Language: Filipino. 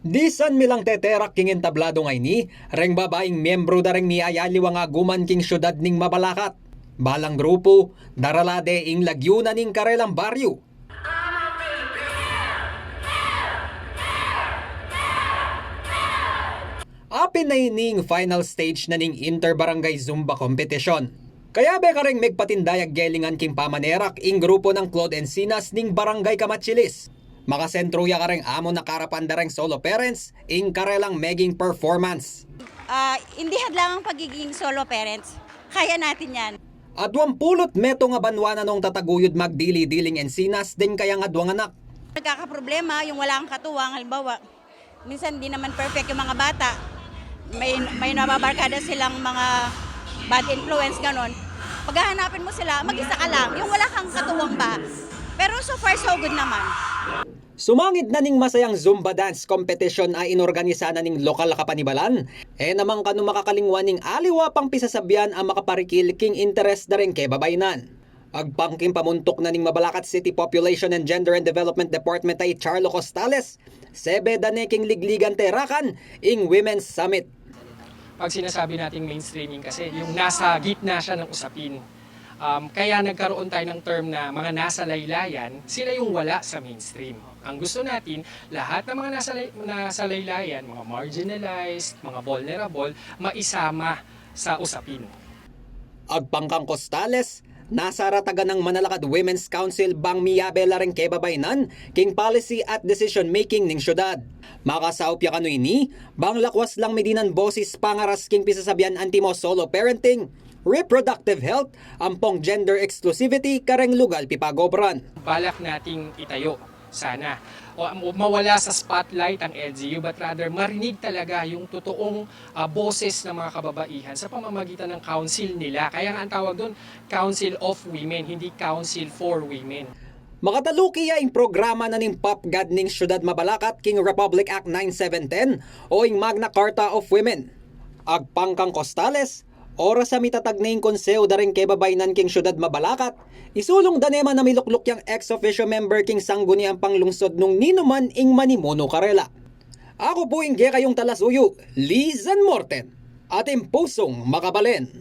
Disan milang teterak king entablado ngay ni, reng babaeng miyembro da reng miayaliwa nga guman king syudad ning Mabalacat. Balang grupo, daralade ing lagyuna ning Karelang Baryo. Apin na ining final stage na ning Inter-Barangay Zumba Competition. Kaya be kareng megpatindayag gelingan king pamanerak ing grupo ng Claude Encinas ning Barangay Kamachilis. Makasentruya kareng amo na karapan dareng solo parents ing karelang meging performance. Hindi hadlang ang pagiging solo parents. Kaya natin yan. Adwang pulot meto nga banwana nung tataguyod magdili-diling Encinas din kaya nga duwang anak. Nagkakaproblema yung wala kang katuwang. Halimbawa, minsan di naman perfect yung mga bata. May nababarkada silang mga bad influence, ganon. Paghahanapin mo sila, mag-isa ka lang. Yung wala kang katuwang ba. Pero so far, so good naman. Sumangit na ning masayang Zumba dance competition ay inorganisa na ning lokal kapanibalan. Namang kanu makakalingwan ning aliwa pang pisasabyan ang makaparikil king interest na rin kay babaynan. Agpangking pamuntok na ning Mabalacat City Population and Gender and Development Department ay Charlo Costales. Sebe daneking ligligan terakan ing Women's Summit. Pag sinasabi nating mainstreaming kasi, yung nasa gitna siya ng usapin. Kaya nagkaroon tayo ng term na mga nasa laylayan, sila yung wala sa mainstream. Ang gusto natin, lahat ng mga nasa laylayan, mga marginalized, mga vulnerable, maisama sa usapin. Agpangkang Costales, nasa ratagan ng Manalakad Women's Council bang miyabela rin kebabaynan king policy at decision making ning syudad. Makasaupya kanu ini, bang lakwas lang medinan bosis pangaras king pisasabyan antimo solo parenting, reproductive health, ampong gender exclusivity kareng lugal pipagobran. Balak nating itayo sana o mawala sa spotlight ang LGU, but rather marinig talaga yung totoong boses ng mga kababaihan sa pamamagitan ng council nila. Kaya nga ang tawag doon, Council of Women, hindi Council for Women. Makatalukiya ing programa na ning POPGAD ning Syudad Mabalacat king Republic Act 9710 o ing Magna Carta of Women. Agpangkang Costales, oras sa mitatag na ing konseho daring kebabaynan king Syudad Mabalacat, isulong danema na milukluk yang ex-officio member king sangguniang panglungsod nung ninuman ing Manimuno Karela. Ako po ing kayong talasuyo, Lizan Morten, ating pusong makabalen.